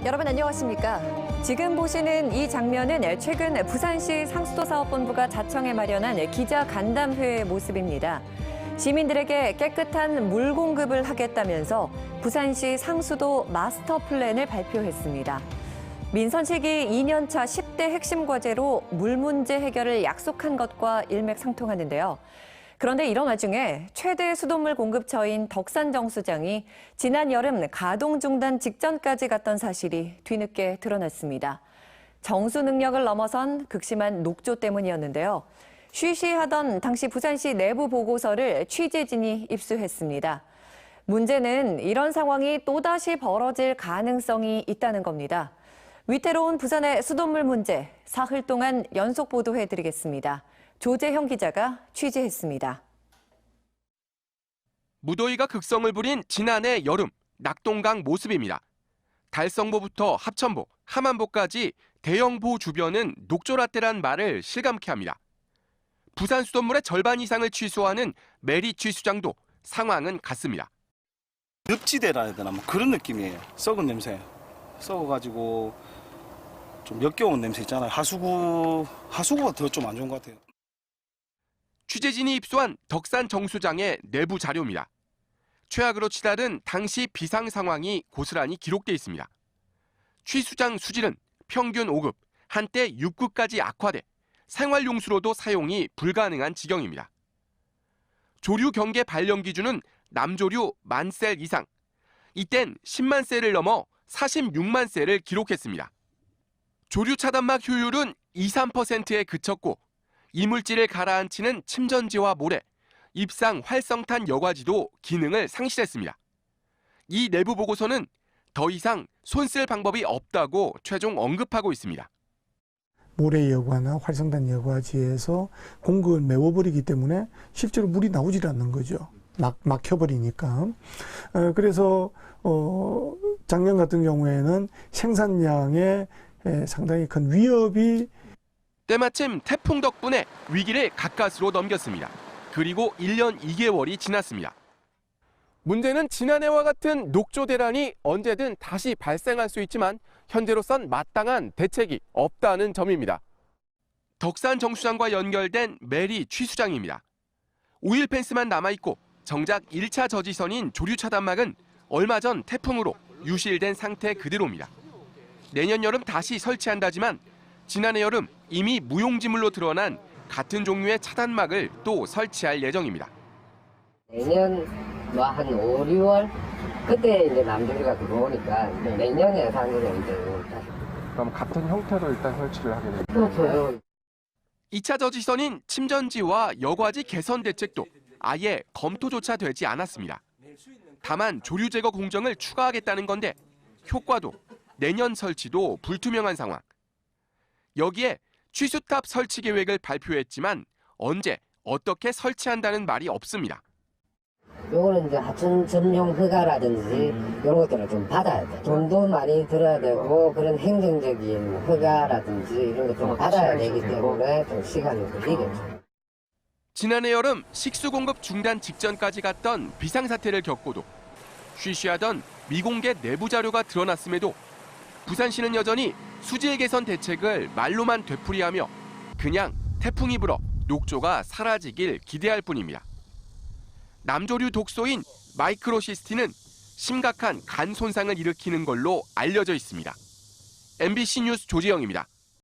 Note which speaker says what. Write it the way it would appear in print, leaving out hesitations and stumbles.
Speaker 1: 여러분 안녕하십니까? 지금 보시는 이 장면은 최근 부산시 상수도사업본부가 자청해 마련한 기자 간담회의 모습입니다. 시민들에게 깨끗한 물 공급을 하겠다면서 부산시 상수도 마스터 플랜을 발표했습니다. 민선 시기 2년차 10대 핵심 과제로 물 문제 해결을 약속한 것과 일맥상통하는데요. 그런데 이런 와중에 최대 수돗물 공급처인 덕산 정수장이 지난 여름 가동 중단 직전까지 갔던 사실이 뒤늦게 드러났습니다. 정수 능력을 넘어선 극심한 녹조 때문이었는데요. 쉬쉬하던 당시 부산시 내부 보고서를 취재진이 입수했습니다. 문제는 이런 상황이 또다시 벌어질 가능성이 있다는 겁니다. 위태로운 부산의 수돗물 문제, 사흘 동안 연속 보도해드리겠습니다. 조재형 기자가 취재했습니다.
Speaker 2: 무더위가 극성을 부린 지난해 여름 낙동강 모습입니다. 달성보부터 합천보, 함안보까지 대형보 주변은 녹조라떼란 말을 실감케 합니다. 부산 수돗물의 절반 이상을 취수하는 메리 취수장도 상황은 같습니다.
Speaker 3: 늪지대라 해야 되나 뭐 그런 느낌이에요. 썩은 냄새. 썩어가지고 좀 역겨운 냄새 있잖아요. 하수구가 더 좀 안 좋은 것 같아요.
Speaker 2: 취재진이 입수한 덕산 정수장의 내부 자료입니다. 최악으로 치달은 당시 비상 상황이 고스란히 기록돼 있습니다. 취수장 수질은 평균 5급, 한때 6급까지 악화돼 생활용수로도 사용이 불가능한 지경입니다. 조류 경계 발령 기준은 남조류 10,000셀 이상, 이땐 10만 셀을 넘어 46만 셀을 기록했습니다. 조류 차단막 효율은 2~3%에 그쳤고 이물질을 가라앉히는 침전지와 모래, 입상 활성탄 여과지도 기능을 상실했습니다. 이 내부 보고서는 더 이상 손쓸 방법이 없다고 최종 언급하고 있습니다.
Speaker 4: 모래 여과나 활성탄 여과지에서 공급을 메워버리기 때문에 실제로 물이 나오질 않는 거죠. 막혀버리니까. 그래서 작년 같은 경우에는 생산량에 상당히 큰 위협이
Speaker 2: 때마침 태풍 덕분에 위기를 가까스로 넘겼습니다. 그리고 1년 2개월이 지났습니다. 문제는 지난해와 같은 녹조 대란이 언제든 다시 발생할 수 있지만 현재로선 마땅한 대책이 없다는 점입니다. 덕산 정수장과 연결된 메리 취수장입니다. 오일 펜스만 남아있고 정작 1차 저지선인 조류 차단막은 얼마 전 태풍으로 유실된 상태 그대로입니다. 내년 여름 다시 설치한다지만 지난해 여름 이미 무용지물로 드러난 같은 종류의 차단막을 또 설치할 예정입니다.
Speaker 5: 내년 한 5, 6월 그때 이제 남조류가 들어오니까 내년에 상으로 이제
Speaker 6: 그럼 같은 형태로 일단 설치를 하게 됩니다.
Speaker 5: 그렇죠.
Speaker 2: 2차 저지선인 침전지와 여과지 개선 대책도 아예 검토조차 되지 않았습니다. 다만 조류 제거 공정을 추가하겠다는 건데 효과도 내년 설치도 불투명한 상황. 여기에 취수탑 설치 계획을 발표했지만 언제 어떻게 설치한다는 말이 없습니다.
Speaker 5: 요거는 이제 하천 전용 허가라든지 이런 것들을 좀 받아야 돼. 돈도 많이 들어야 되고 그런 행정적인 허가라든지 이런 것 좀 받아야 되기 때문에 좀 시간이 걸리겠죠.
Speaker 2: 지난해 여름 식수 공급 중단 직전까지 갔던 비상사태를 겪고도 쉬쉬하던 미공개 내부 자료가 드러났음에도 부산시는 여전히 수질 개선 대책을 말로만 되풀이하며 그냥 태풍이 불어 녹조가 사라지길 기대할 뿐입니다. 남조류 독소인 마이크로시스틴은 심각한 간 손상을 일으키는 걸로 알려져 있습니다. MBC 뉴스 조재영입니다.